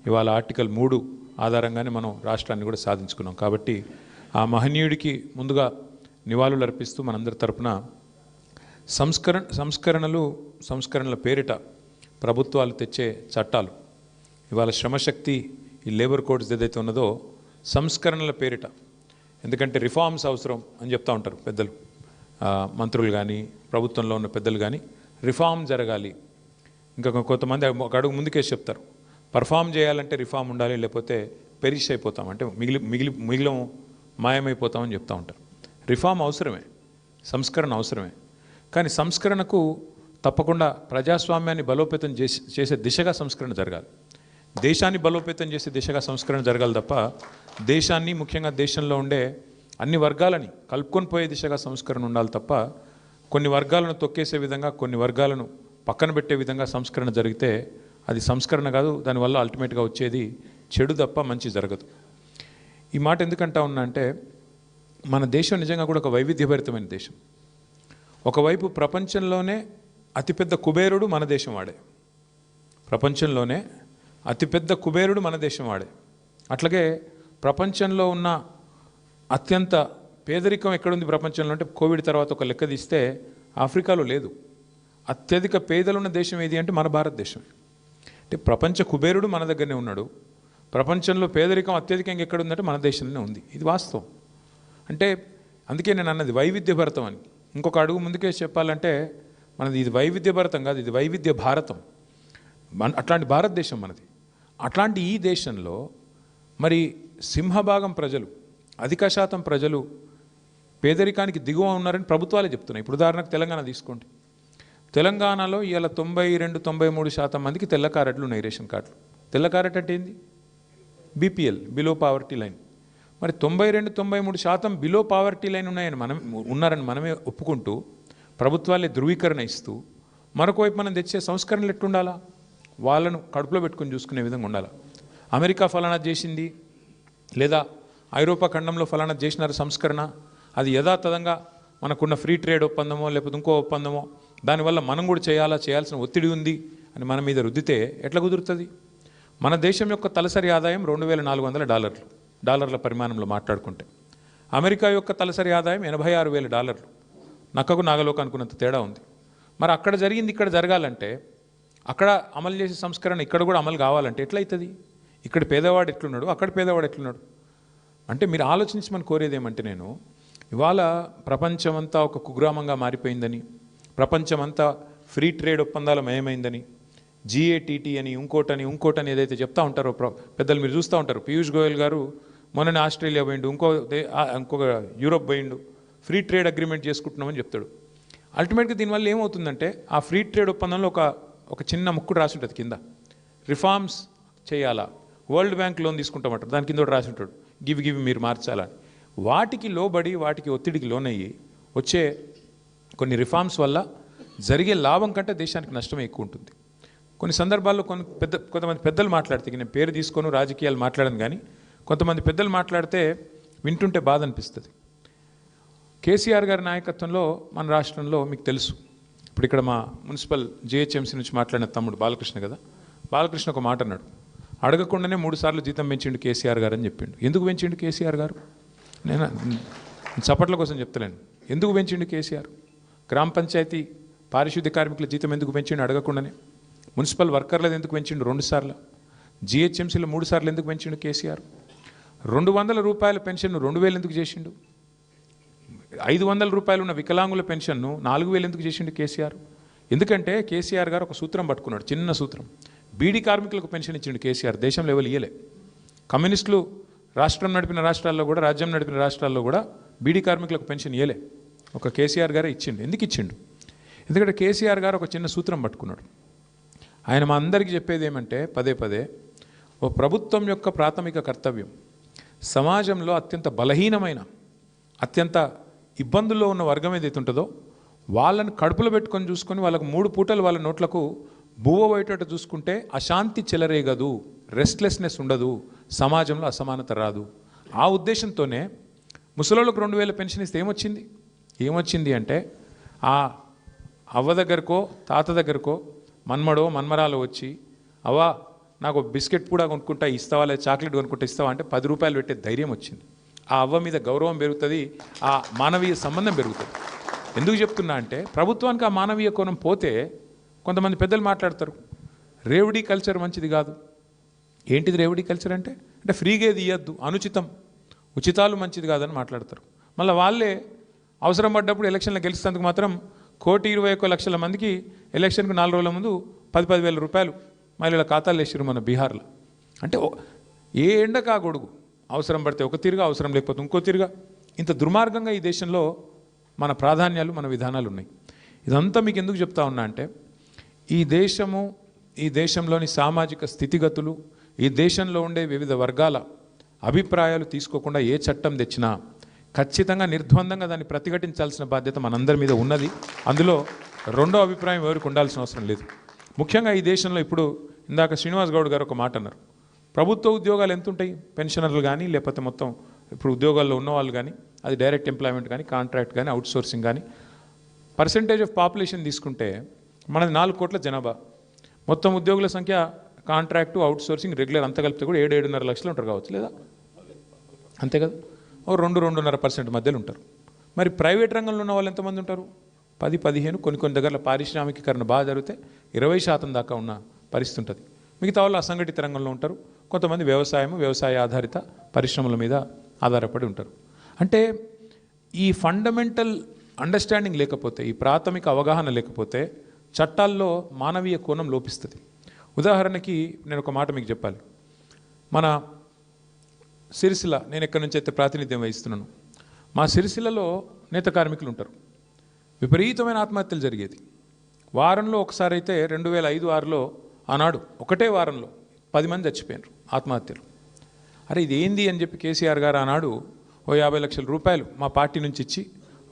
ఇవాళ ఆర్టికల్ 3 ఆధారంగానే మనం రాష్ట్రాన్ని కూడా సాధించుకున్నాం. కాబట్టి ఆ మహనీయుడికి ముందుగా నివాళులు అర్పిస్తూ మనందరి తరపున సంస్కరణల పేరిట ప్రభుత్వాలు తెచ్చే చట్టాలు, ఇవాళ శ్రమశక్తి ఈ లేబర్ కోడ్స్ ఏదైతే ఉన్నదో సంస్కరణల పేరిట, ఎందుకంటే రిఫార్మ్స్ అవసరం అని చెప్తూ ఉంటారు పెద్దలు, మంత్రులు కానీ ప్రభుత్వంలో ఉన్న పెద్దలు కానీ, రిఫార్మ్ జరగాలి. ఇంకా కొంతమంది ఒక అడుగు ముందుకేసి చెప్తారు, పర్ఫామ్ చేయాలంటే రిఫార్మ్ ఉండాలి, లేకపోతే పెరిష్ అయిపోతాం, అంటే మిగిలిన మాయమైపోతామని చెప్తూ ఉంటారు. రిఫార్మ్ అవసరమే, సంస్కరణ అవసరమే, కానీ సంస్కరణకు తప్పకుండా ప్రజాస్వామ్యాన్ని బలోపేతం చేసే దిశగా సంస్కరణ జరగాలి, దేశాన్ని బలోపేతం చేసే దిశగా సంస్కరణ జరగాలి తప్ప దేశాన్ని, ముఖ్యంగా దేశంలో ఉండే అన్ని వర్గాలని కలుపుకొని పోయే దిశగా సంస్కరణ ఉండాలి తప్ప కొన్ని వర్గాలను తొక్కేసే విధంగా, కొన్ని వర్గాలను పక్కన పెట్టే విధంగా సంస్కరణ జరిగితే అది సంస్కరణ కాదు, దానివల్ల అల్టిమేట్గా వచ్చేది చెడు తప్ప మంచి జరగదు. ఈ మాట ఎందుకంటా ఉన్నా అంటే, మన దేశం నిజంగా కూడా ఒక వైవిధ్యభరితమైన దేశం. ఒకవైపు ప్రపంచంలోనే అతిపెద్ద కుబేరుడు మన దేశం వాడే, ప్రపంచంలోనే అతిపెద్ద కుబేరుడు మన దేశం వాడే. అట్లాగే ప్రపంచంలో ఉన్న అత్యంత పేదరికం ఎక్కడుంది ప్రపంచంలో అంటే, కోవిడ్ తర్వాత ఒక లెక్క తీస్తే ఆఫ్రికాలో లేదు. అత్యధిక పేదలున్న దేశం ఏది అంటే మన భారతదేశం. అంటే ప్రపంచ కుబేరుడు మన దగ్గరనే ఉన్నాడు, ప్రపంచంలో పేదరికం అత్యధికంగా ఎక్కడుందంటే మన దేశంలోనే ఉంది. ఇది వాస్తవం. అంటే అందుకే నేను అన్నది వైవిధ్యభరితం అని. ఇంకొక అడుగు ముందుకే చెప్పాలంటే, మనది ఇది వైవిధ్యభరితం కాదు, ఇది వైవిధ్య భారతం. అట్లాంటి భారతదేశం మనది. అట్లాంటి ఈ దేశంలో మరి సింహభాగం ప్రజలు, అధిక శాతం ప్రజలు పేదరికానికి దిగువ ఉన్నారని ప్రభుత్వాలే చెప్తున్నాయి. ఇప్పుడు ఉదాహరణకు తెలంగాణ తీసుకోండి. తెలంగాణలో ఇవాళ 92-93% మందికి తెల్ల కార్డులు ఉన్నాయి, రేషన్ కార్డులు. తెల్ల కార్డు అంటే ఏంది? BPL, below poverty line. మరి 92-93% బిలో పావర్టీ లైన్ ఉన్నారని మనమే ఒప్పుకుంటూ ప్రభుత్వాలే ధృవీకరణ ఇస్తూ, మరొక వైపు మనం తెచ్చే సంస్కరణలు ఎట్టుండాలా? వాళ్ళను కడుపులో పెట్టుకుని చూసుకునే విధంగా ఉండాలి. అమెరికా ఫలానా చేసింది, లేదా ఐరోపా ఖండంలో ఫలానా చేసినారు సంస్కరణ, అది యథాతథంగా మనకున్న ఫ్రీ ట్రేడ్ ఒప్పందమో లేకపోతే ఇంకో ఒప్పందమో, దానివల్ల మనం కూడా చేయాల్సిన ఒత్తిడి ఉంది అని మన మీద రుద్దితే ఎట్లా కుదురుతుంది? మన దేశం యొక్క తలసరి ఆదాయం $2,400 డాలర్ల పరిమాణంలో మాట్లాడుకుంటే, అమెరికా యొక్క తలసరి ఆదాయం $86,000. నక్కకు నాగలోక అనుకున్నంత తేడా ఉంది. మరి అక్కడ జరిగింది ఇక్కడ జరగాలంటే, అక్కడ అమలు చేసే సంస్కరణ ఇక్కడ కూడా అమలు కావాలంటే ఎట్లయితుంది? ఇక్కడ పేదవాడు ఎట్లున్నాడు, అక్కడ పేదవాడు ఎట్లున్నాడు? అంటే మీరు ఆలోచించి మనం కోరేది ఏమంటే, నేను ఇవాళ ప్రపంచమంతా ఒక కుగ్రామంగా మారిపోయిందని, ప్రపంచమంతా ఫ్రీ ట్రేడ్ ఒప్పందాల మయమైందని, GATT అని ఇంకోటని ఏదైతే చెప్తా ఉంటారో పెద్దలు, మీరు చూస్తూ ఉంటారు. పీయూష్ గోయల్ గారు మొన్ననే ఆస్ట్రేలియా పోయిండు, ఇంకొక యూరోప్ పోయిండు, ఫ్రీ ట్రేడ్ అగ్రిమెంట్ చేసుకుంటున్నామని చెప్తాడు. అల్టిమేట్గా దీనివల్ల ఏమవుతుందంటే, ఆ ఫ్రీ ట్రేడ్ ఒప్పందంలో ఒక చిన్న ముక్కుడు రాసి ఉంటుంది కింద, రిఫార్మ్స్ చేయాలా, వరల్డ్ బ్యాంక్ లోన్ తీసుకుంటామంటారు, దాని కింద రాసి ఉంటాడు గివి మీరు మార్చాలని. వాటికి లోబడి, వాటికి ఒత్తిడికి లోనయ్యి వచ్చే కొన్ని రిఫార్మ్స్ వల్ల జరిగే లాభం కంటే దేశానికి నష్టమే ఎక్కువ ఉంటుంది. కొన్ని సందర్భాల్లో కొంతమంది పెద్దలు మాట్లాడితే, నేను పేరు తీసుకొని రాజకీయాలు మాట్లాడను కానీ, కొంతమంది పెద్దలు మాట్లాడితే వింటుంటే బాధ అనిపిస్తుంది. కేసీఆర్ గారి నాయకత్వంలో మన రాష్ట్రంలో మీకు తెలుసు, ఇప్పుడు ఇక్కడ మా మున్సిపల్ GHMC నుంచి మాట్లాడిన తమ్ముడు బాలకృష్ణ కదా, బాలకృష్ణ ఒక మాట అన్నాడు, అడగకుండానే 3 సార్లు జీతం పెంచిండు కేసీఆర్ గారు అని చెప్పిండు. ఎందుకు పెంచిండు కేసీఆర్ గారు? నేను చప్పట్ల కోసం చెప్తలేను. ఎందుకు పెంచిండు కేసీఆర్? గ్రామ పంచాయతీ పారిశుద్ధ్య కార్మికుల జీతం ఎందుకు పెంచిండు అడగకుండానే? మున్సిపల్ వర్కర్లది ఎందుకు పెంచిండు 2 సార్లు? GHMCలో 3 సార్లు ఎందుకు పెంచిండు కేసీఆర్? $200 పెన్షన్ను 2,000 ఎందుకు చేసిండు? $500 ఉన్న వికలాంగుల పెన్షన్ను 4,000 ఎందుకు చేసిండు కేసీఆర్? ఎందుకంటే కేసీఆర్ గారు ఒక సూత్రం పట్టుకున్నాడు, చిన్న సూత్రం. బీడీ కార్మికులకు పెన్షన్ ఇచ్చిండు కేసీఆర్, దేశంలో ఎవరు ఇయ్యలే. కమ్యూనిస్టులు రాష్ట్రం నడిపిన రాష్ట్రాల్లో కూడా, రాజ్యం నడిపిన రాష్ట్రాల్లో కూడా బీడీ కార్మికులకు పెన్షన్ ఇయ్యలే, ఒక కేసీఆర్ గారే ఇచ్చిండు. ఎందుకు ఇచ్చిండు? ఎందుకంటే కేసీఆర్ గారు ఒక చిన్న సూత్రం పట్టుకున్నాడు. ఆయన మా అందరికీ చెప్పేది ఏమంటే, పదే ఓ ప్రభుత్వం యొక్క ప్రాథమిక కర్తవ్యం సమాజంలో అత్యంత బలహీనమైన, అత్యంత ఇబ్బందుల్లో ఉన్న వర్గం ఏదైతే ఉంటుందో వాళ్ళని కడుపులో పెట్టుకొని చూసుకొని, వాళ్ళకు 3 పూటలు వాళ్ళ నోట్లకు బువ్వ పోయేటట్టు చూసుకుంటే అశాంతి చెలరేగదు, రెస్ట్లెస్నెస్ ఉండదు, సమాజంలో అసమానత రాదు. ఆ ఉద్దేశంతోనే ముసలోళ్ళకు 2,000 పెన్షన్ ఇస్తే ఏమొచ్చింది అంటే, ఆ అవ్వ దగ్గరకో తాత దగ్గరకో మన్మడో మన్మరాలు వచ్చి, అవ్వ నాకు బిస్కెట్ కూడా కొనుక్కుంటా ఇస్తావా, లేదా చాక్లెట్ కొనుక్కుంటా ఇస్తావా అంటే 10 రూపాయలు పెట్టే ధైర్యం వచ్చింది. ఆ అవ్వ మీద గౌరవం పెరుగుతుంది, ఆ మానవీయ సంబంధం పెరుగుతుంది. ఎందుకు చెప్తున్నా అంటే ప్రభుత్వానికి ఆ మానవీయ కోణం పోతే కొంతమంది పెద్దలు మాట్లాడతారు, రేవడీ కల్చర్ మంచిది కాదు. ఏంటిది రేవడీ కల్చర్ అంటే ఫ్రీగా ఏది ఇవ్వద్దు, అనుచితం, ఉచితాలు మంచిది కాదని మాట్లాడతారు. మళ్ళీ వాళ్ళే అవసరం పడ్డప్పుడు ఎలక్షన్లో గెలిచేందుకు మాత్రం 1,21,00,000 మందికి ఎలక్షన్కు 4 రోజుల ముందు 10,000 రూపాయలు మహిళల ఖాతాలు వేసారు మన బీహార్లో. అంటే ఏ ఎండకా గొడుగు, అవసరం పడితే ఒక తీరుగా, అవసరం లేకపోతే ఇంకో తీరుగా. ఇంత దుర్మార్గంగా ఈ దేశంలో మన ప్రాధాన్యాలు, మన విధానాలు ఉన్నాయి. ఇదంతా మీకు ఎందుకు చెప్తా ఉన్నా అంటే ఈ దేశము, ఈ దేశంలోని సామాజిక స్థితిగతులు, ఈ దేశంలో ఉండే వివిధ వర్గాల అభిప్రాయాలు తీసుకోకుండా ఏ చట్టం తెచ్చినా ఖచ్చితంగా నిర్ద్వందంగా దాన్ని ప్రతిఘటించాల్సిన బాధ్యత మనందరి మీద ఉన్నది. అందులో రెండో అభిప్రాయం ఎవరికి ఉండాల్సిన అవసరం లేదు. ముఖ్యంగా ఈ దేశంలో ఇప్పుడు ఇందాక శ్రీనివాస్ గౌడ్ గారు ఒక మాట అన్నారు, ప్రభుత్వ ఉద్యోగాలు ఎంత ఉంటాయి, పెన్షనర్లు కానీ లేకపోతే మొత్తం ఇప్పుడు ఉద్యోగాల్లో ఉన్నవాళ్ళు కానీ, అది డైరెక్ట్ ఎంప్లాయ్మెంట్ కానీ, కాంట్రాక్ట్ కానీ, అవుట్ సోర్సింగ్ కానీ, పర్సంటేజ్ ఆఫ్ పాపులేషన్ తీసుకుంటే మనది 4 కోట్ల జనాభా, మొత్తం ఉద్యోగుల సంఖ్య కాంట్రాక్టు, అవుట్ సోర్సింగ్, రెగ్యులర్ అంతా కలిపితే కూడా 7-7.5 లక్షలు ఉంటారు కావచ్చు, లేదా అంతే కదా, ఓ 2-2.5% మధ్యలో ఉంటారు. మరి ప్రైవేట్ రంగంలో ఉన్న వాళ్ళు ఎంతమంది ఉంటారు, 10-15, కొన్ని దగ్గరలో పారిశ్రామికీకరణ బాగా జరిగితే 20% దాకా ఉన్న పరిస్థితి ఉంటుంది. మిగతా వాళ్ళు అసంఘటిత రంగంలో ఉంటారు, కొంతమంది వ్యవసాయ ఆధారిత పరిశ్రమల మీద ఆధారపడి ఉంటారు. అంటే ఈ ఫండమెంటల్ అండర్స్టాండింగ్ లేకపోతే, ఈ ప్రాథమిక అవగాహన లేకపోతే చట్టాల్లో మానవీయ కోణం లోపిస్తుంది. ఉదాహరణకి నేను ఒక మాట మీకు చెప్పాలి. మన సిరిసిల్ల, నేను ఎక్కడి నుంచి అయితే ప్రాతినిధ్యం వహిస్తున్నాను, మా సిరిసిల్లలో నేత కార్మికులు ఉంటారు. విపరీతమైన ఆత్మహత్యలు జరిగేది. వారంలో ఒకసారి అయితే 2005-6లో ఆనాడు ఒకటే వారంలో 10 మంది చచ్చిపోయారు ఆత్మహత్యలు. అరే ఇది ఏంది అని చెప్పి కేసీఆర్ గారు ఆనాడు ఓ 50 లక్షల రూపాయలు మా పార్టీ నుంచి ఇచ్చి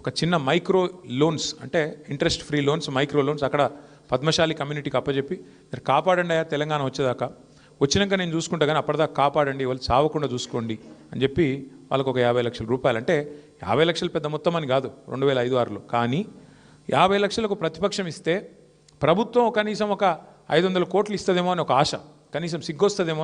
ఒక చిన్న మైక్రో లోన్స్, అంటే interest free loans, micro loans అక్కడ పద్మశాలి కమ్యూనిటీకి అప్పచెప్పి మీరు కాపాడండి అయ్యా తెలంగాణ వచ్చేదాకా, వచ్చినాక నేను చూసుకుంటా కానీ అప్పటిదాకా కాపాడండి, వాళ్ళు చావకుండా చూసుకోండి అని చెప్పి వాళ్ళకు ఒక 50 లక్షల రూపాయలు. అంటే 50 లక్షలు పెద్ద మొత్తం అని కాదు 2005-6లో, కానీ 50 లక్షలకు ప్రతిపక్షం ఇస్తే ప్రభుత్వం కనీసం ఒక 500 కోట్లు ఇస్తుందేమో అని ఒక ఆశ, కనీసం సిగ్గొస్తుందేమో అని